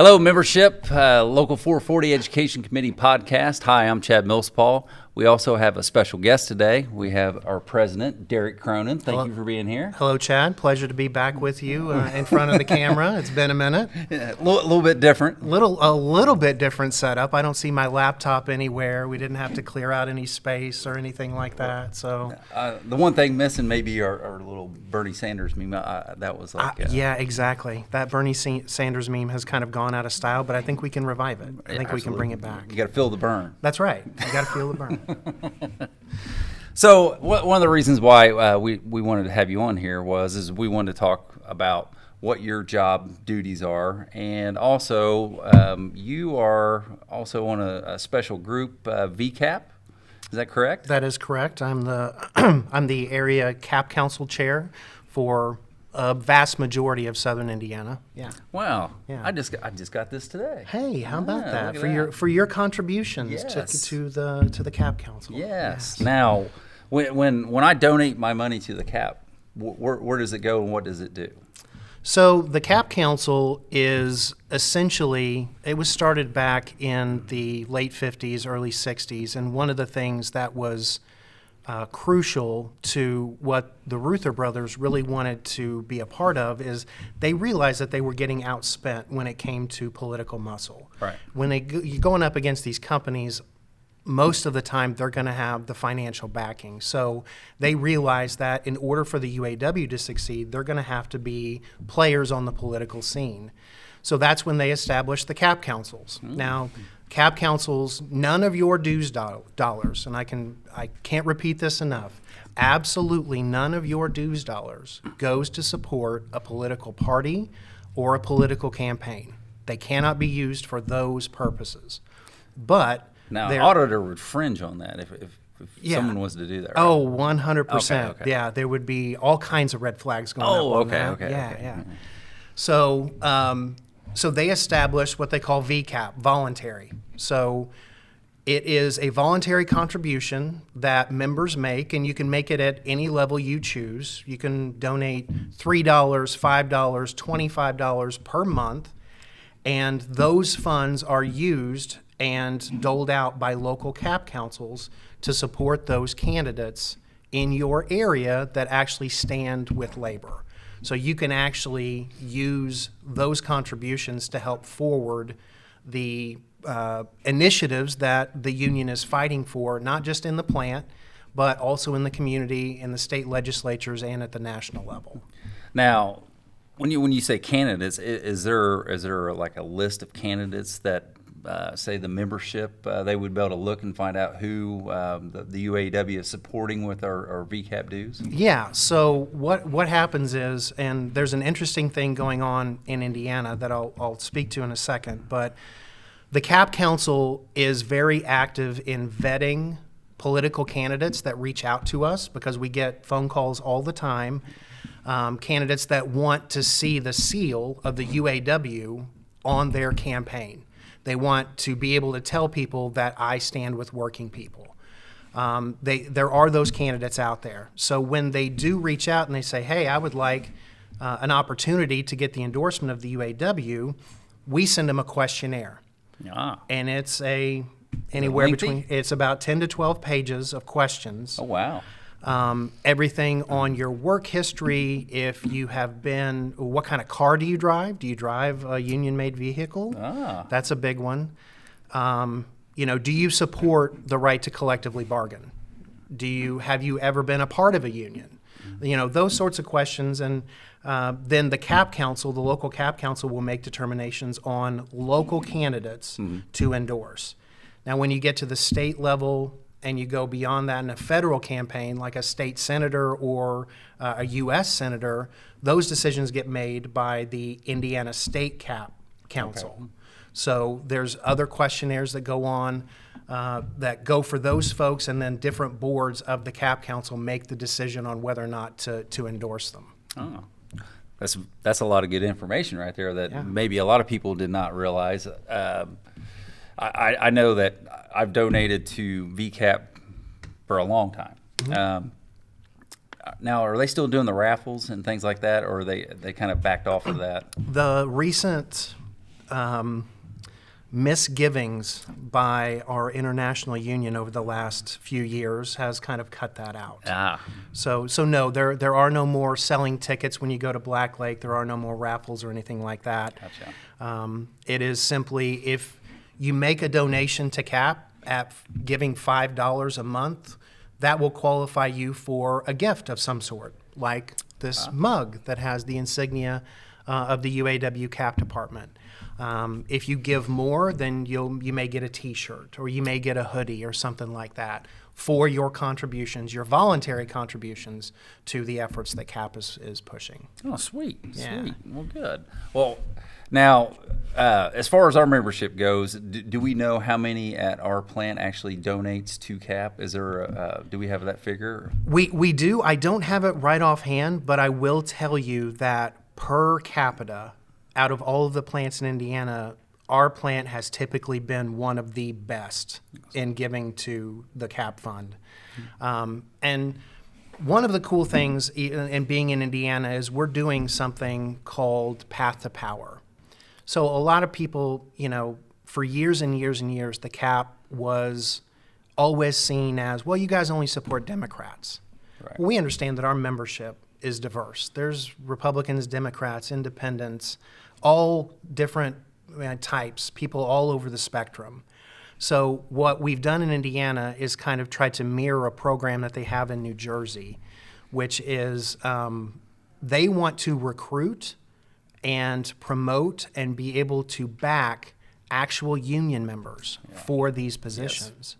Hello, membership, Local 440 Education Committee podcast. Hi, I'm Chad Millspaul. We also have a special guest today. We have our president, Derek Cronin. Thank you for being here. Hello, Chad. Pleasure to be back with you in front of the camera. It's been a minute. Yeah, a little bit different. A little bit different setup. I don't see my laptop anywhere. We didn't have to clear out any space or anything like that. So the one thing missing maybe our little Bernie Sanders meme. That was like yeah, exactly. That Bernie Sanders meme has kind of gone out of style, but I think we can revive it. I think we can bring it back. You got to feel the burn. That's right. You got to feel the burn. So one of the reasons why we wanted to have you on here is we wanted to talk about what your job duties are, and also you are also on a special group, VCAP. Is that correct? That is correct. I'm the area CAP Council chair for a vast majority of Southern Indiana. Yeah. Wow. Yeah. I just got this today. Hey, how about that? Look For your contributions Yes. to the CAP Council. Yes. Now, when I donate my money to the CAP, where does it go and what does it do? So the CAP Council is essentially, it was started back in the late 50s, early 60s, and one of the things that was crucial to what the Ruther brothers really wanted to be a part of is they realized that they were getting outspent when it came to political muscle. Right. When you're going up against these companies, most of the time they're going to have the financial backing. So they realized that in order for the UAW to succeed, they're going to have to be players on the political scene. So that's when they established the CAP councils. Now, CAP councils, none of your dues dollars, and I can't repeat this enough, absolutely none of your dues dollars goes to support a political party or a political campaign. They cannot be used for those purposes. But Now, an auditor would fringe on that if someone was to do that. Right? Oh, 100%. Okay. Yeah, there would be all kinds of red flags going up on that. Okay. Yeah. Mm-hmm. So they established what they call VCAP, voluntary. So it is a voluntary contribution that members make, and you can make it at any level you choose. You can donate $3, $5, $25 per month, and those funds are used and doled out by local CAP councils to support those candidates in your area that actually stand with labor. So you can actually use those contributions to help forward the initiatives that the union is fighting for, not just in the plant, but also in the community, in the state legislatures, and at the national level. Now, when you say candidates, is there like a list of candidates that say the membership they would be able to look and find out who the UAW is supporting with our VCAP dues? Yeah. So what happens is, and there's an interesting thing going on in Indiana that I'll speak to in a second, but the CAP Council is very active in vetting political candidates that reach out to us because we get phone calls all the time. Candidates that want to see the seal of the UAW on their campaign. They want to be able to tell people that I stand with working people. There are those candidates out there. So when they do reach out and they say, hey, I would like an opportunity to get the endorsement of the UAW, we send them a questionnaire. And it's it's about 10 to 12 pages of questions. Oh, wow. Everything on your work history, if you have been, what kind of car do you drive? Do you drive a union-made vehicle? That's a big one. Do you support the right to collectively bargain? Have you ever been a part of a union? Those sorts of questions. And then the CAP Council, the local CAP Council, will make determinations on local candidates to endorse. Now, when you get to the state level, and you go beyond that in a federal campaign, like a state senator or a U.S. senator, those decisions get made by the Indiana State CAP Council. Okay. So there's other questionnaires that go on that go for those folks, and then different boards of the CAP Council make the decision on whether or not to endorse them. Oh. That's a lot of good information right there that maybe a lot of people did not realize. I know that I've donated to VCAP for a long time. Mm-hmm. Now, are they still doing the raffles and things like that, or are they kind of backed off of that? The recent misgivings by our international union over the last few years has kind of cut that out. So no, there are no more selling tickets when you go to Black Lake. There are no more raffles or anything like that. Gotcha. It is simply if you make a donation to CAP at giving $5 a month, that will qualify you for a gift of some sort, like this mug that has the insignia of the UAW CAP department. If you give more, then you may get a T-shirt, or you may get a hoodie or something like that for your contributions, your voluntary contributions to the efforts that CAP is pushing. Oh, sweet. Yeah. Sweet. Well, good. Well, now, as far as our membership goes, do we know how many at our plant actually donates to CAP? Is there do we have that figure? We do. I don't have it right offhand, but I will tell you that per capita, out of all of the plants in Indiana, our plant has typically been one of the best in giving to the CAP fund. And one of the cool things in being in Indiana is we're doing something called Path to Power. So a lot of people, for years and years and years, the CAP was always seen as, well, you guys only support Democrats. Right. Well, we understand that our membership is diverse. There's Republicans, Democrats, independents, all different types, people all over the spectrum. So what we've done in Indiana is kind of try to mirror a program that they have in New Jersey, which is they want to recruit and promote and be able to back actual union members for these positions.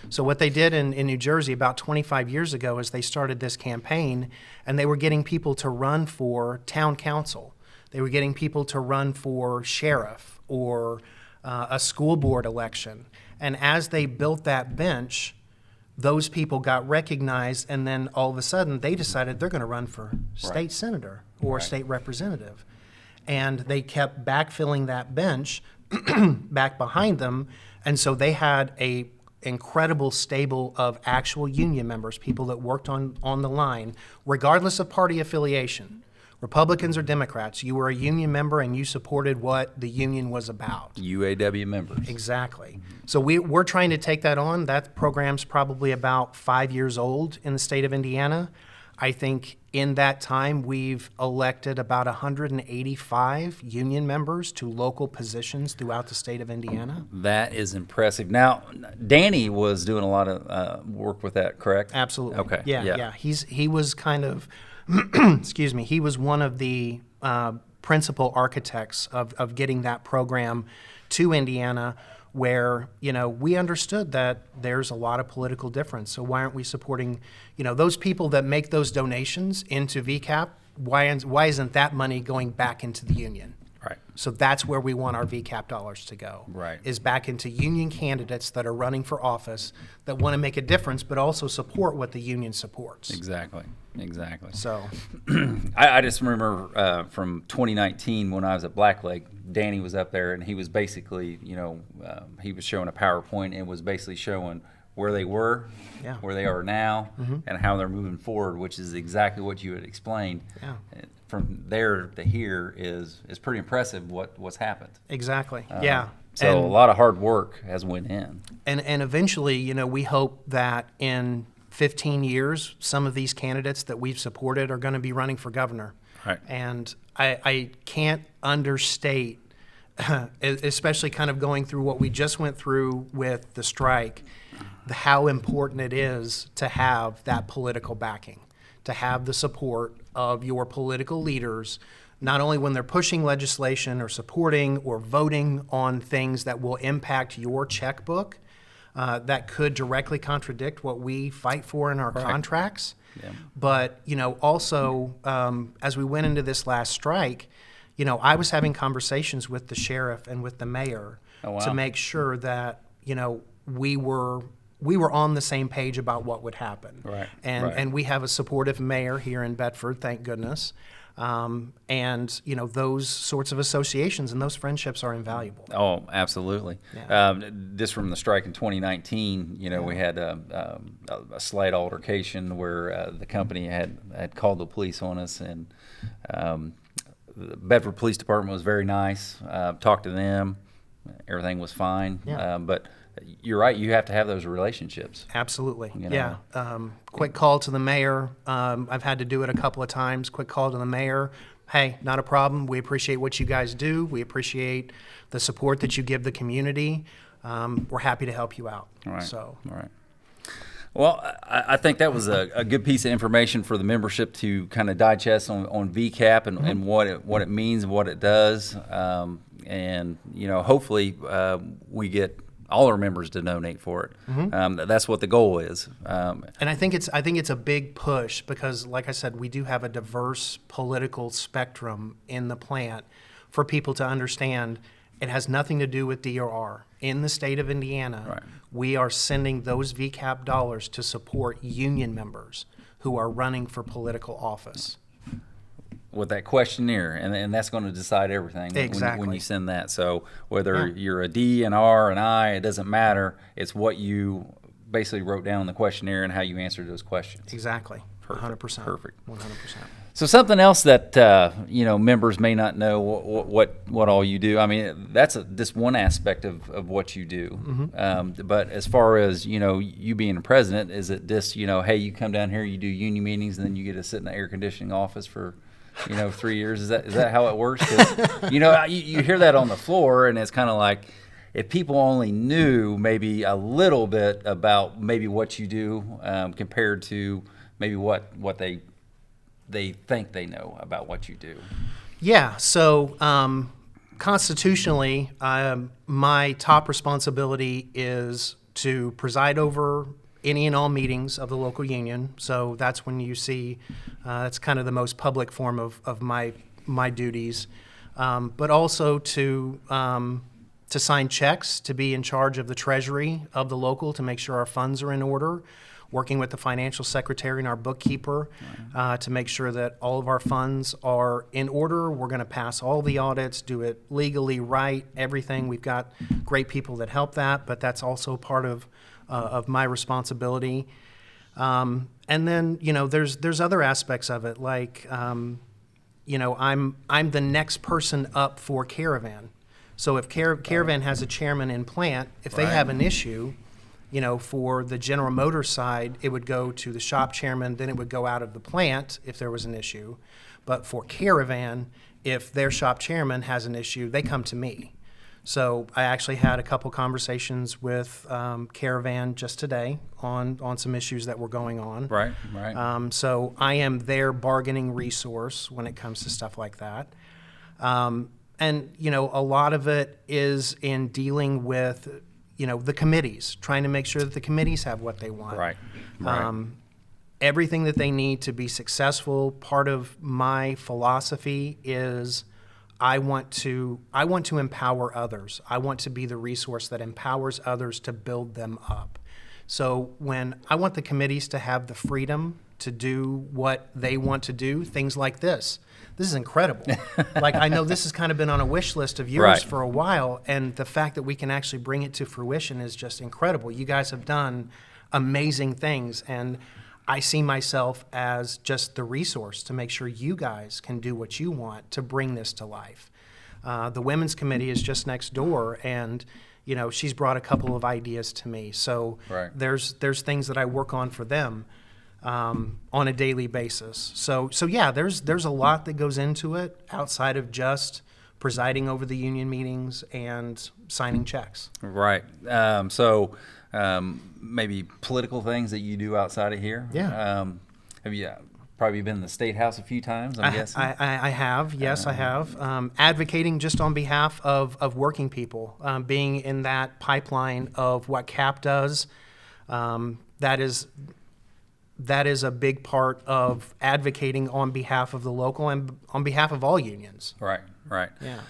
Yes. So what they did in New Jersey about 25 years ago is they started this campaign, and they were getting people to run for town council. They were getting people to run for sheriff or a school board election. And as they built that bench, those people got recognized, and then all of a sudden they decided they're going to run for state senator or state representative. And they kept backfilling that bench back behind them, and so they had a incredible stable of actual union members, people that worked on the line, regardless of party affiliation. Republicans or Democrats, you were a union member and you supported what the union was about. UAW members. Exactly. So we're trying to take that on. That program's probably about 5 years old in the state of Indiana. I think in that time we've elected about 185 union members to local positions throughout the state of Indiana. That is impressive. Now, Danny was doing a lot of work with that, correct? Absolutely. Okay. Yeah. He was kind of, excuse me, he was one of the principal architects of getting that program to Indiana, where, we understood that there's a lot of political difference. So why aren't we supporting, those people that make those donations into VCAP? Why isn't that money going back into the union? Right. So that's where we want our VCAP dollars to go. Right. Is back into union candidates that are running for office that want to make a difference, but also support what the union supports. Exactly. So I just remember from 2019 when I was at Black Lake, Danny was up there and he was basically, he was showing a PowerPoint and was basically showing where they were, where they are now, and how they're moving forward, which is exactly what you had explained. Yeah. From there to here is pretty impressive what's happened. Exactly. So a lot of hard work has went in. And eventually, we hope that in 15 years, some of these candidates that we've supported are going to be running for governor. Right. And I can't understate, especially kind of going through what we just went through with the strike, how important it is to have that political backing, to have the support of your political leaders, not only when they're pushing legislation or supporting or voting on things that will impact your checkbook, that could directly contradict what we fight for in our contracts. Yeah. But, also, as we went into this last strike, I was having conversations with the sheriff and with the mayor to make sure that, we were on the same page about what would happen. Right. And we have a supportive mayor here in Bedford, thank goodness. And those sorts of associations and those friendships are invaluable. Oh, absolutely. Yeah. Just from the strike in 2019, we had a slight altercation where the company had called the police on us, and the Bedford Police Department was very nice. Talked to them, everything was fine. Yeah. But you're right, you have to have those relationships. Absolutely. You Yeah. know? Quick call to the mayor. I've had to do it a couple of times. Quick call to the mayor. Hey, not a problem. We appreciate what you guys do. We appreciate the support that you give the community. We're happy to help you out. All right. So. All right. Well, I think that was a good piece of information for the membership to kind of digest on VCAP and what it means and what it does. And, you know, hopefully we get all our members to donate for it. That's what the goal is. And I think it's a big push because, like I said, we do have a diverse political spectrum in the plant for people to understand. It has nothing to do with DRR. In the state of Indiana, Right. we are sending those VCAP dollars to support union members who are running for political office. With that questionnaire, and that's going to decide everything Exactly. when you send that. So whether you're a D, an R, an I, it doesn't matter. It's what you basically wrote down in the questionnaire and how you answered those questions. Exactly. Perfect. 100%. Perfect. 100%. So something else that you know, members may not know what all you do. I mean, that's just one aspect of what you do. But as far as, you know, you being a president, is it just, you know, hey, you come down here, you do union meetings, and then you get to sit in the air conditioning office for, you know, 3 years? Is that how it works? 'Cause, you know, you hear that on the floor, and it's kind of like, if people only knew maybe a little bit about maybe what you do compared to maybe what they think they know about what you do. Yeah, so constitutionally, my top responsibility is to preside over any and all meetings of the local union. So that's when you see, that's kind of the most public form of my duties. But also to sign checks, to be in charge of the treasury of the local, to make sure our funds are in order, working with the financial secretary and our bookkeeper to make sure that all of our funds are in order. We're going to pass all the audits, do it legally right, everything. We've got great people that help that, but that's also part of my responsibility. And then, you know, there's other aspects of it, like, you know, I'm the next person up for Caravan. So if Caravan has a chairman in plant, if they have an issue, you know, for the General Motors side, it would go to the shop chairman, then it would go out of the plant if there was an issue. But for Caravan, if their shop chairman has an issue, they come to me. So I actually had a couple conversations with Caravan just today on some issues that were going on. Right. So I am their bargaining resource when it comes to stuff like that. And, you know, a lot of it is in dealing with, you know, the committees, trying to make sure that the committees have what they want. Right. Everything that they need to be successful. Part of my philosophy is I want to empower others. I want to be the resource that empowers others to build them up. So when I want the committees to have the freedom to do what they want to do, things like this. This is incredible. Like, I know this has kind of been on a wish list of yours for a while, and the fact that we can actually bring it to fruition is just incredible. You guys have done amazing things, and I see myself as just the resource to make sure you guys can do what you want to bring this to life. The Women's Committee is just next door, and you know, she's brought a couple of ideas to me. So there's things that I work on for them on a daily basis. So yeah, there's a lot that goes into it outside of just presiding over the union meetings and signing checks. Right. Maybe political things that you do outside of here. Yeah. Have you probably been in the State House a few times, I'm guessing? I have. Yes, I have. Advocating just on behalf of working people, being in that pipeline of what CAP does. That is a big part of advocating on behalf of the local and on behalf of all unions. Right. Yeah.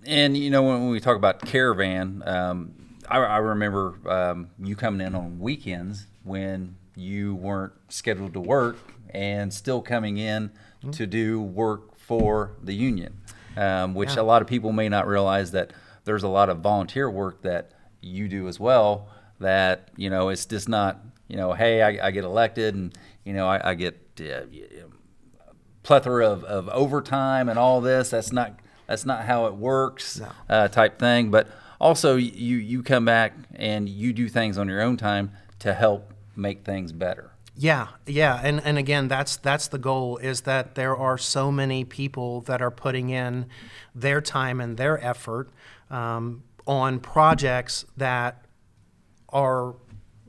And, you know, when we talk about Caravan, I remember you coming in on weekends when you weren't scheduled to work and still coming in to do work for the union, which a lot of people may not realize that there's a lot of volunteer work that you do as well, that, you know, it's just not, you know, hey, I get elected and, you know, I get plethora of overtime and all this. That's not how it works, type thing. But also, you come back and you do things on your own time to help make things better. Yeah, and again, that's the goal, is that there are so many people that are putting in their time and their effort on projects that are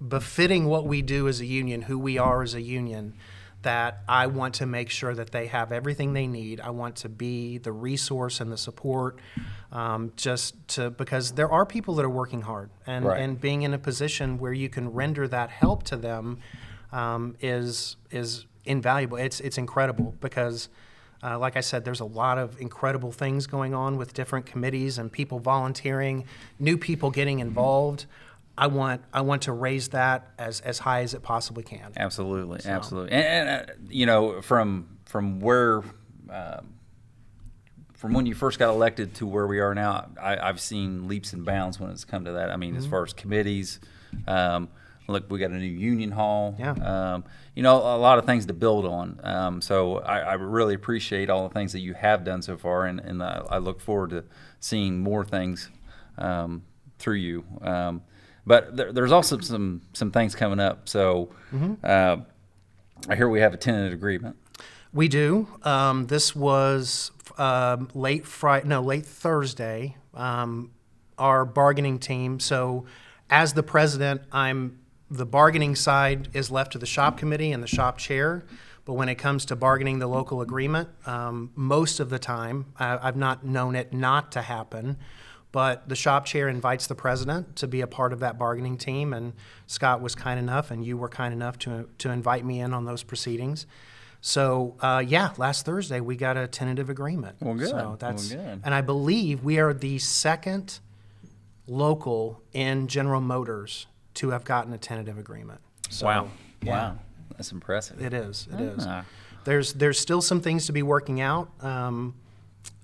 befitting what we do as a union, who we are as a union, that I want to make sure that they have everything they need. I want to be the resource and the support, because there are people that are working hard, and being in a position where you can render that help to them is invaluable. It's incredible, because like I said, there's a lot of incredible things going on with different committees and people volunteering, new people getting involved. I want to raise that as high as it possibly can. Absolutely, absolutely. And you know, from where from when you first got elected to where we are now, I've seen leaps and bounds when it's come to that. I mean, as far as committees, look, we got a new union hall. Yeah. You know, a lot of things to build on. So I really appreciate all the things that you have done so far, and I look forward to seeing more things through you. But there's also some things coming up. So I hear we have a tentative agreement. We do. This was late Thursday. Our bargaining team. So, as the president, the bargaining side is left to the shop committee and the shop chair. But when it comes to bargaining the local agreement, most of the time, I've not known it not to happen. But the shop chair invites the president to be a part of that bargaining team, and Scott was kind enough, and you were kind enough to invite me in on those proceedings. So last Thursday we got a tentative agreement. Well, good. So that's good. And I believe we are the second local in General Motors to have gotten a tentative agreement. So, wow! Yeah, wow, that's impressive. It is. It is. Ah. There's still some things to be working out.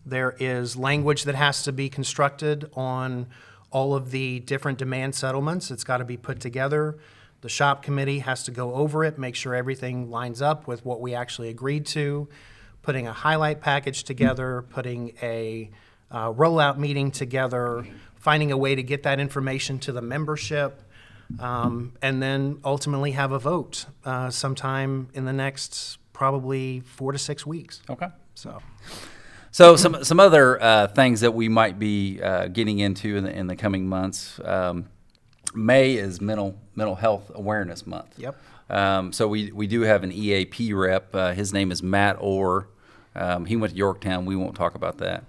There is language that has to be constructed on all of the different demand settlements. It's got to be put together. The shop committee has to go over it, make sure everything lines up with what we actually agreed to, putting a highlight package together, putting a rollout meeting together, finding a way to get that information to the membership, and then ultimately have a vote sometime in the next probably 4 to 6 weeks. Okay. So some other things that we might be getting into in the coming months. May is mental health awareness month. Yep. So we do have an EAP rep. His name is Matt Orr. He went to Yorktown. We won't talk about that.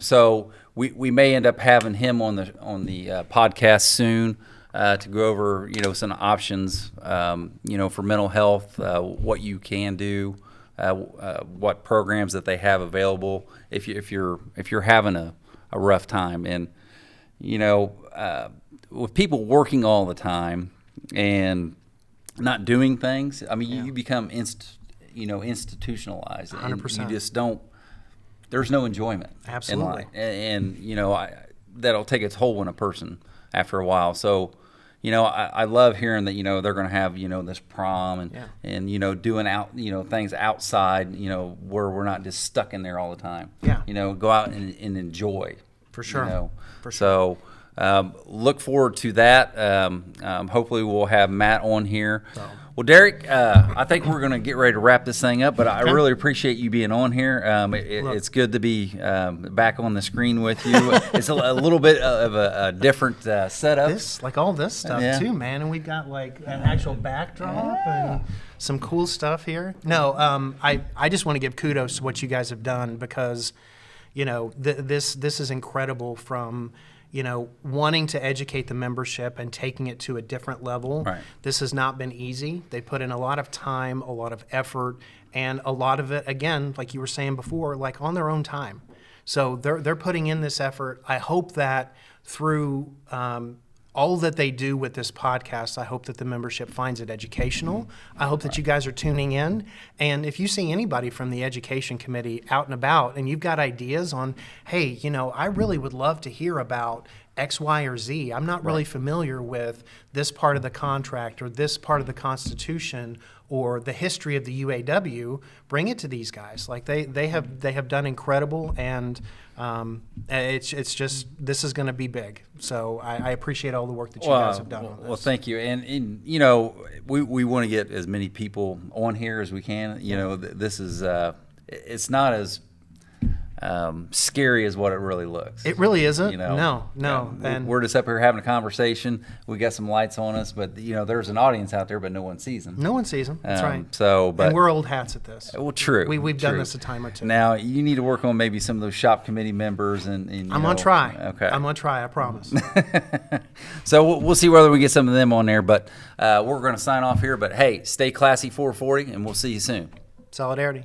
So we may end up having him on the podcast soon to go over some options for mental health, what you can do. What programs that they have available if you're having a rough time, and with people working all the time and not doing things, I mean you become institutionalized. 100%. And you just don't. There's no enjoyment. Absolutely. In life, and that'll take its toll on a person after a while. So. I love hearing that, they're going to have, this prom and doing things outside, where we're not just stuck in there all the time. Yeah. Go out and enjoy. For sure. For sure. So look forward to that. Hopefully we'll have Matt on here. Well, Derek, I think we're going to get ready to wrap this thing up, but I really appreciate you being on here. It's good to be back on the screen with you. It's a little bit of a different setup. All this stuff too, man. And we've got like an actual backdrop and some cool stuff here. No, I just want to give kudos to what you guys have done, because, this is incredible, from wanting to educate the membership and taking it to a different level. Right. This has not been easy. They put in a lot of time, a lot of effort, and a lot of it, again, like you were saying before, like on their own time. So they're putting in this effort. I hope that through all that they do with this podcast, I hope that the membership finds it educational. I hope that you guys are tuning in. And if you see anybody from the education committee out and about and you've got ideas on, hey, I really would love to hear about X, Y, or Z. I'm not really familiar with this part of the contract or this part of the Constitution or the history of the UAW. Bring it to these guys. Like they have done incredible, and it's just, this is going to be big. So I appreciate all the work that you guys have done on this. Well, thank you. And you know, we want to get as many people on here as we can. You know, this is it's not as scary as what it really looks. It really isn't. You know? No. And we're just up here having a conversation. We got some lights on us, but you know, there's an audience out there, but no one sees them. no one sees them. That's right. So, but and we're old hats at this. well, true. We've done true. this a time or two. Now you need to work on maybe some of those shop committee members, and I'm gonna try. Okay. I'm gonna try. I promise. So we'll see whether we get some of them on there, but we're going to sign off here. But hey, stay classy 440, and we'll see you soon. Solidarity.